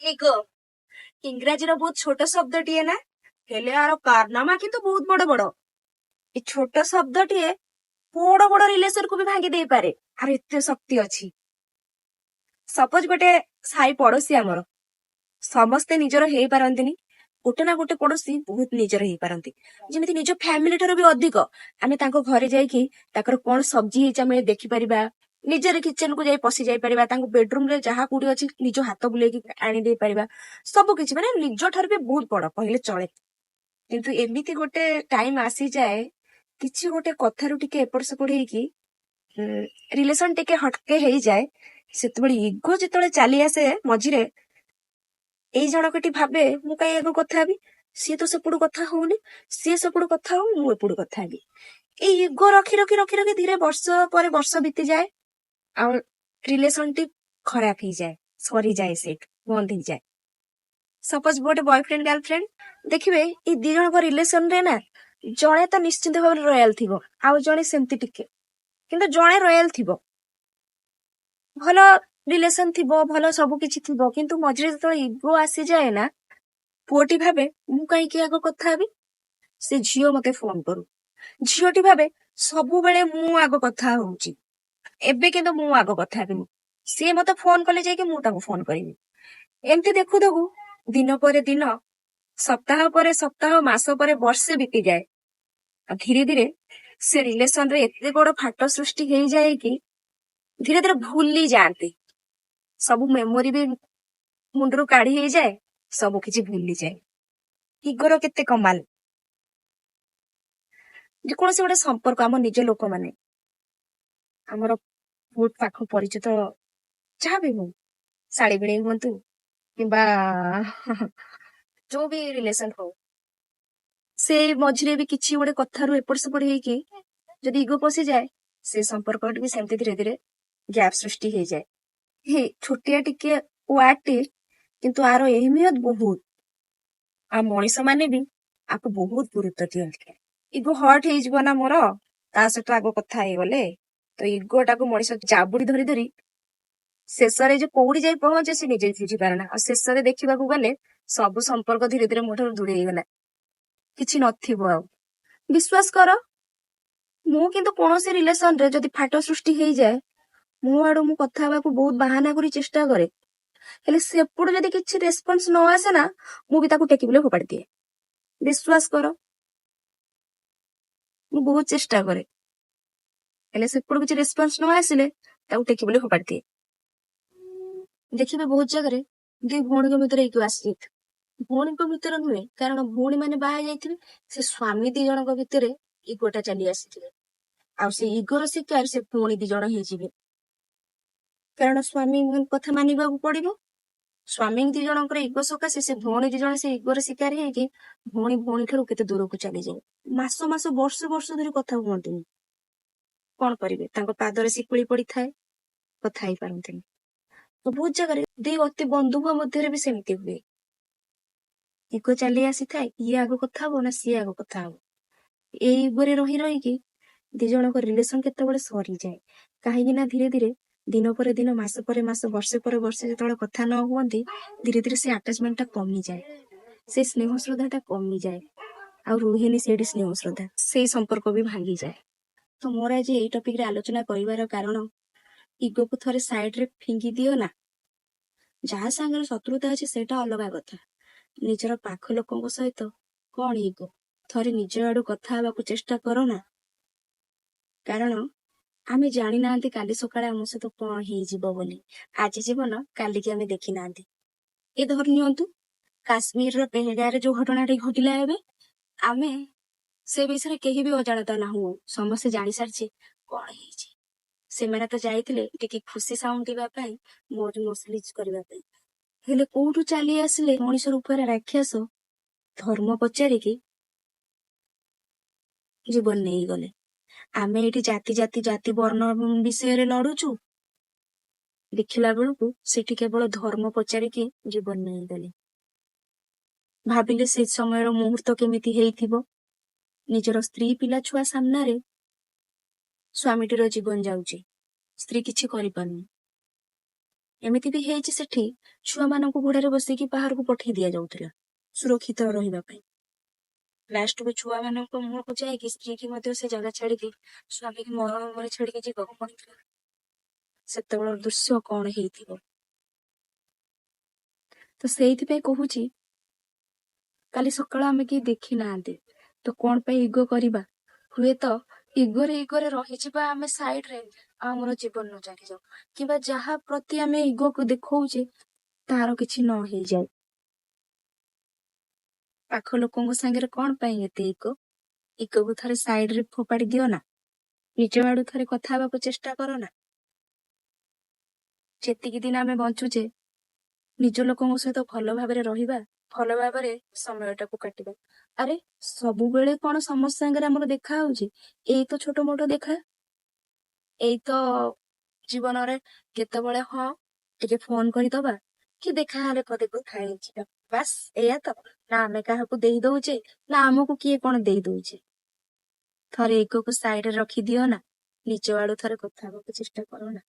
Ego ଇଂରାଜୀର ବହୁତ ଛୋଟ ଶବ୍ଦଟିଏ ନା, ହେଲେ ଆର କାରନାମା କିନ୍ତୁ ବହୁତ ବଡ ବଡ। ଏ ଛୋଟ ଶବ୍ଦଟିଏ ବଡ ବଡ ରିଲେସନକୁ ବି ଭାଙ୍ଗି ଦେଇପାରେ। ଆର ଏତେ ଶକ୍ତି ଅଛି। ସପୋଜ ଗୋଟେ ସାଇ ପଡୋଶୀ ଆମର, ସମସ୍ତେ ନିଜର ହେଇପାରନ୍ତିନି, ଗୋଟେ ନା ଗୋଟେ ପଡୋଶୀ ବହୁତ ନିଜର ହେଇପାରନ୍ତି। ଯେମିତି ନିଜ ଫ୍ୟାମିଲି ଠାରୁ ବି ଅଧିକ ଆମେ ତାଙ୍କ ଘରେ ଯାଇକି ତାଙ୍କର କଣ ସବଜି ହେଇଛି ଆମେ ଦେଖିପାରିବା, ନିଜର କିଚେନ କୁ ଯାଇ ପଶି ଯାଇପାରିବା, ତାଙ୍କ ବେଡରୁମ ରେ ଯାହା କୋଉଠି ଅଛି ନିଜ ହାତ ବୁଲେଇକି ଆଣି ଦେଇ ପାରିବା। ସବୁ କିଛି ମାନେ ନିଜ ଠାରୁ ବି ବହୁତ ବଡ କହିଲେ ଚଳେ। କିନ୍ତୁ ଏମିତି ଗୋଟେ ଟାଇମ ଆସିଯାଏ, କିଛି ଗୋଟେ କଥାରୁ ଟିକେ ଏପଟ ସେପଟ ହେଇକି ରିଲେସନ ଟିକେ ହଟକେ ହେଇଯାଏ। ସେତେବେଳେ ଇଗୋ ଯେତେବେଳେ ଚାଲି ଆସେ ମଝିରେ, ଏଇ ଜଣକଟି ଭାବେ ମୁଁ କାହିଁ ଆଗ କଥା ହେବି, ସିଏ ତ ସେପଟୁ କଥା ହଉନି, ସିଏ ସେପଟୁ କଥା ହଉ, ମୁଁ ଏପଟୁ କଥା ହେବି। ଏଇ ଇଗୋ ରଖି ରଖି ରଖି ରଖି ଧୀରେ ବର୍ଷ ପରେ ବର୍ଷ ବିତିଯାଏ, ଆଉ ରିଲେସନଟି ଖରାପ ହେଇଯାଏ, ସରିଯାଏ, ସେଇଠୁ ବନ୍ଦ ହେଇଯାଏ। ସପୋଜ ଗୋଟେ ବୟଫ୍ରେଣ୍ଡ ଗାର୍ଲଫ୍ରେଣ୍ଡ ଦେଖିବେ, ଏଇ ଦି ଜଣଙ୍କ ରିଲେସନ ରେ ନା ଜଣେ ତ ନିଶ୍ଚିନ୍ତ ଭାବରେ ରୟାଲ ଥିବ, ଆଉ ଜଣେ ସେମିତି ଟିକେ, କିନ୍ତୁ ଜଣେ ରୟାଲ ଥିବ, ଭଲ ରିଲେସନ ଥିବ, ଭଲ ସବୁ କିଛି ଥିବ, କିନ୍ତୁ ମଝିରେ ଯେତେବେଳେ ଇଗୋ ଆସିଯାଏ ନା, ପୁଅଟି ଭାବେ ମୁଁ କାହିଁକି ଆଗ କଥା ହେବି, ସେ ଝିଅ ମତେ ଫୋନ କରୁ, ଝିଅଟି ଭାବେ ସବୁବେଳେ ମୁଁ ଆଗ କଥା ହଉଛି, ଏବେ କିନ୍ତୁ ମୁଁ ଆଗ କଥା ହେବିନି, ସିଏ ମତେ ଫୋନ କଲେ ଯାଇକି ମୁଁ ତାକୁ ଫୋନ କରିବି। ଏମିତି ଦେଖୁ ଦେଖୁ ଦିନ ପରେ ଦିନ, ସପ୍ତାହ ପରେ ସପ୍ତାହ, ମାସ ପରେ ବର୍ଷେ ବିତିଯାଏ। ଆଉ ଧୀରେ ଧୀରେ ସେ ରିଲେସନରେ ଏତେ ବଡ ଫାଟ ସୃଷ୍ଟି ହେଇଯାଏ କି ଧୀରେ ଧୀରେ ଭୁଲି ଯାଆନ୍ତି, ସବୁ ମେମୋରି ବି ମୁଣ୍ଡରୁ କାଢି ହେଇଯାଏ, ସବୁ କିଛି ଭୁଲିଯାଏ। ଇଗୋର କେତେ କମାଲ। ଯେକୌଣସି ଗୋଟେ ସମ୍ପର୍କ, ଆମ ନିଜ ଲୋକମାନେ, ଆମର ବହୁତ ପାଖ ପରିଚିତ ଯାହା ବି ହଉ, ଶାଢୀ ଭିଣେଇ ହୁଅନ୍ତୁ କିମ୍ବା ଯୋଉ ବି ରିଲେସନ ହଉ, ସେ ମଝିରେ ବି କିଛି ଗୋଟେ କଥାରୁ ଏପଟ ସେପଟ ହେଇକି ଯଦି ଇଗୋ ପଶିଯାଏ, ସେ ସମ୍ପର୍କଟି ବି ସେମିତି ଧୀରେ ଧୀରେ ଗ୍ୟାପ ସୃଷ୍ଟି ହେଇଯାଏ। ହେ ଛୋଟିଆ ଟିକେ ୱାର୍ଡଟି, କିନ୍ତୁ ଆର ଏହମିୟତ ବହୁତ। ଆଉ ମଣିଷ ମାନେ ବି ଆକୁ ବହୁତ ଗୁରୁତ୍ୱ ଦିଅନ୍ତି। ଇଗୋ ହର୍ଟ ହେଇଯିବ ନା ମୋର, ତା ସହିତ ଆଗ କଥା ହେଇଗଲେ, ତ ଇଗୋ ଟାକୁ ମଣିଷ ଜାବୁଡି ଧରି ଧରି ଶେଷରେ ଯେ କୋଉଠି ଯାଇ ପହଞ୍ଚେ ସେ ନିଜେ ବୁଝିପାରେ ନା। ଆଉ ଶେଷରେ ଦେଖିବାକୁ ଗଲେ ସବୁ ସମ୍ପର୍କ ଧୀରେ ଧୀରେ ମୋ ଠାରୁ ଦୂରେଇ ହେଇଗଲା, କିଛି ନଥିବ ଆଉ। ବିଶ୍ୱାସ କର, ମୁଁ କିନ୍ତୁ କୌଣସି ରିଲେସନରେ ଯଦି ଫାଟ ସୃଷ୍ଟି ହେଇଯାଏ, ମୋ ଆଡୁ ମୁଁ କଥା ହେବାକୁ ବହୁତ ବାହାନା କରି ଚେଷ୍ଟା କରେ, ହେଲେ ସେପଟୁ ଯଦି କିଛି ରେସ୍ପନ୍ସ ନ ଆସେ ନା, ମୁଁ ବି ତାକୁ ଟେକି ବୁଲେ ଫୋପାଡ଼ି ଦିଏ। ବିଶ୍ୱାସ କର, ମୁଁ ବହୁତ ଚେଷ୍ଟା କରେ, ହେଲେ ସେପଟୁ କିଛି ରେସ୍ପନ୍ସ ନ ଆସିଲେ ତାକୁ ଟେକି ବୁଲେ ଫୋପାଡ଼ି ଦିଏ। ଦେଖିବେ ବହୁତ ଜାଗାରେ ଦି ଭଉଣୀଙ୍କ ଭିତରେ ଇଗୋ ଆସିଯାଇଥିବ, ଭଉଣୀଙ୍କ ଭିତରେ ନୁହେଁ, କାରଣ ଭଉଣୀ ମାନେ ବାହା ହେଇଯାଇଥିବେ, ସେ ସ୍ୱାମୀ ଦି ଜଣଙ୍କ ଭିତରେ ଇଗୋଟା ଚାଲି ଆସିଥିବେ, ଆଉ ସେ ଇଗୋର ଶିକାର ସେ ଭଉଣୀ ଦି ଜଣ ହେଇଯିବେ। କାରଣ ସ୍ୱାମୀ କଥା ମାନିବାକୁ ପଡିବ, ସ୍ୱାମୀ ଦି ଜଣଙ୍କର ଇଗୋ ସକାଶେ ସେ ଭଉଣୀ ଦି ଜଣ ସେ ଇଗୋର ଶିକାର ହେଇକି ଭଉଣୀ ଭଉଣୀ ଠାରୁ କେତେ ଦୂରକୁ ଚାଲିଯାଏ। ମାସ ମାସ ବର୍ଷ ବର୍ଷ ଧରି କଥା ହୁଅନ୍ତିନି। କଣ କରିବେ, ତାଙ୍କ ପାଦରେ ଶିକୁଳି ପଡିଥାଏ, କଥା ହେଇପାରନ୍ତିନି। ବହୁତ ଜାଗାରେ ଦି ଅତି ବନ୍ଧୁଙ୍କ ମଧ୍ୟରେ ବି ସେମିତି ହୁଏ, ଇଗୋ ଚାଲି ଆସିଥାଏ, ଇଏ ଆଗ କଥା ହବ ନା ସିଏ ଆଗ କଥା ହବ, ଏଇ ଇଗୋରେ ରହି ରହିକି ଦି ଜଣଙ୍କ ରିଲେସନ କେତେବେଳେ ସରିଯାଏ। କାହିଁକି ନା ଧୀରେ ଧୀରେ ଦିନ ପରେ ଦିନ, ମାସ ପରେ ମାସ, ବର୍ଷେ ପରେ ବର୍ଷେ ଯେତେବେଳେ କଥା ନ ହୁଅନ୍ତି, ଧୀରେ ଧୀରେ ସେ ଆଟାଚମେଣ୍ଟ ଟା କମିଯାଏ, ସେ ସ୍ନେହ ଶ୍ରଦ୍ଧା ଟା କମିଯାଏ, ଆଉ ରୁହେନି ସେଇଠି ସ୍ନେହ ଶ୍ରଦ୍ଧା, ସେଇ ସମ୍ପର୍କ ବି ଭାଙ୍ଗିଯାଏ। ତ ମୋର ଆଜି ଏଇ ଟପିକରେ ଆଲୋଚନା କରିବାର କାରଣ, ଇଗୋକୁ ଥରେ ସାଇଡରେ ଫିଙ୍ଗି ଦିଅ ନା, ଯାହା ସାଙ୍ଗରେ ଶତ୍ରୁତା ଅଛି ସେଇଟା ଅଲଗା କଥା, ନିଜର ପାଖ ଲୋକଙ୍କ ସହିତ କଣ ଇଗୋ, ଥରେ ନିଜ ଆଡୁ କଥା ହେବାକୁ ଚେଷ୍ଟା କର ନା। କାରଣ ଆମେ ଜାଣିନାହାନ୍ତି କାଲି ସକାଳେ ଆମ ସହିତ କଣ ହେଇଯିବ ବୋଲି, ଆଜି ଜୀବନ କାଲିକି ଆମେ ଦେଖି ନାହାନ୍ତି। ଏ ଧରି ନିଅନ୍ତୁ, କାଶ୍ମୀରର ପେହେଲଗାଁରେ ଯୋଉ ଘଟଣାଟି ଘଟିଲା ଏବେ, ଆମେ ସେ ବିଷୟରେ କେହି ବି ଅଜାଣତା ନାହୁଁ, ସମସ୍ତେ ଜାଣି ସାରିଛେ କଣ ହେଇଛି। ସେମାନେ ତ ଯାଇଥିଲେ ଟିକେ ଖୁସି ସାଉଣ୍ଟିବା ପାଇଁ, ମୌଜ ମସଲିଜ କରିବା ପାଇଁ, ହେଲେ କୋଉଠୁ ଚାଲି ଆସିଲେ ମଣିଷ ରୂପରେ ରାକ୍ଷସ, ଧର୍ମ ପଚାରିକି ଜୀବନ ନେଇଗଲେ। ଆମେ ଏଇଠି ଜାତି ଜାତି ଜାତି ବର୍ଣ୍ଣ ବିଷୟରେ ଲଢୁଛୁ, ଦେଖିଲା ବେଳକୁ ସେଠି କେବଳ ଧର୍ମ ପଚାରିକି ଜୀବନ ନେଇଗଲେ। ଭାବିଲେ ସେ ସମୟର ମୁହୂର୍ତ୍ତ କେମିତି ହେଇଥିବ, ନିଜର ସ୍ତ୍ରୀ ପିଲା ଛୁଆ ସାମ୍ନାରେ ସ୍ୱାମୀଟିର ଜୀବନ ଯାଉଛି, ସ୍ତ୍ରୀ କିଛି କରିପାରୁନି, ଏମିତି ବି ହେଇଛି ସେଠି ଛୁଆମାନଙ୍କୁ ଘୋଡାରେ ବସେଇକି ବାହାରକୁ ପଠେଇ ଦିଆଯାଉଥିଲା ସୁରକ୍ଷିତ ରହିବା ପାଇଁ। ଲାଷ୍ଟକୁ ଛୁଆମାନଙ୍କ ମୁହଁକୁ ଯାଇକି ସ୍ତ୍ରୀକି ମଧ୍ୟ ସେ ଜାଗା ଛାଡିକି ସ୍ୱାମୀକି ମରଣରେ ଛାଡିକି ଯିବାକୁ ପଡିଥିଲା। ସେତେବେଳର ଦୃଶ୍ୟ କଣ ହେଇଥିବ। ତ ସେଇଥିପାଇଁ କହୁଛି କାଲି ସକାଳ ଆମେ କେହି ଦେଖି ନାହାନ୍ତି ତ କଣ ପାଇଁ ଇଗୋ କରିବା। ହୁଏତ ଇଗୋରେ ରହିଯିବା ଆମେ ସାଇଡରେ, ଆମର ଜୀବନ ନ ଚାଲିଯାଉ, କିମ୍ବା ଯାହା ପ୍ରତି ଆମେ ଇଗୋକୁ ଦେଖଉଛେ ତାର କିଛି ନ ହେଇଯାଏ। ପାଖ ଲୋକଙ୍କ ସାଙ୍ଗରେ କଣ ପାଇଁ ଏତେ ଇଗୋକୁ ଥରେ ସାଇଡରେ ଫୋପାଡି ଦିଅ ନା, ନିଜ ଆଡୁ ଥରେ କଥା ହେବାକୁ ଚେଷ୍ଟା କର ନା। ଯେତିକି ଦିନ ଆମେ ବଞ୍ଚୁଛେ ନିଜ ଲୋକଙ୍କ ସହିତ ଭଲ ଭାବରେ ରହିବା, ଭଲ ଭାବରେ ସମୟଟାକୁ କାଟିବା। ଆରେ ସବୁବେଳେ କଣ ସମସ୍ତ ସାଙ୍ଗରେ ଆମର ଦେଖା ହଉଛି? ଏଇ ତ ଛୋଟ ମୋଟ ଦେଖା, ଏଇ ତ ଜୀବନରେ କେତେବେଳେ ହଁ ଟିକେ ଫୋନ କରିଦବା କି ଦେଖାହେଲେ ପଦେ କଥା ହେଇଯିବା, ବାସ୍ ଏଇଆ ତ। ନା ଆମେ କାହାକୁ ଦେଇ ଦଉଛେ ନା ଆମକୁ କିଏ କଣ ଦେଇ ଦଉଛେ। ଥରେ ଏକକୁ ସାଇଡରେ ରଖିଦିଅ ନା, ନିଜ ଆଡୁ ଥରେ କଥା ହବାକୁ ଚେଷ୍ଟା କର ନା।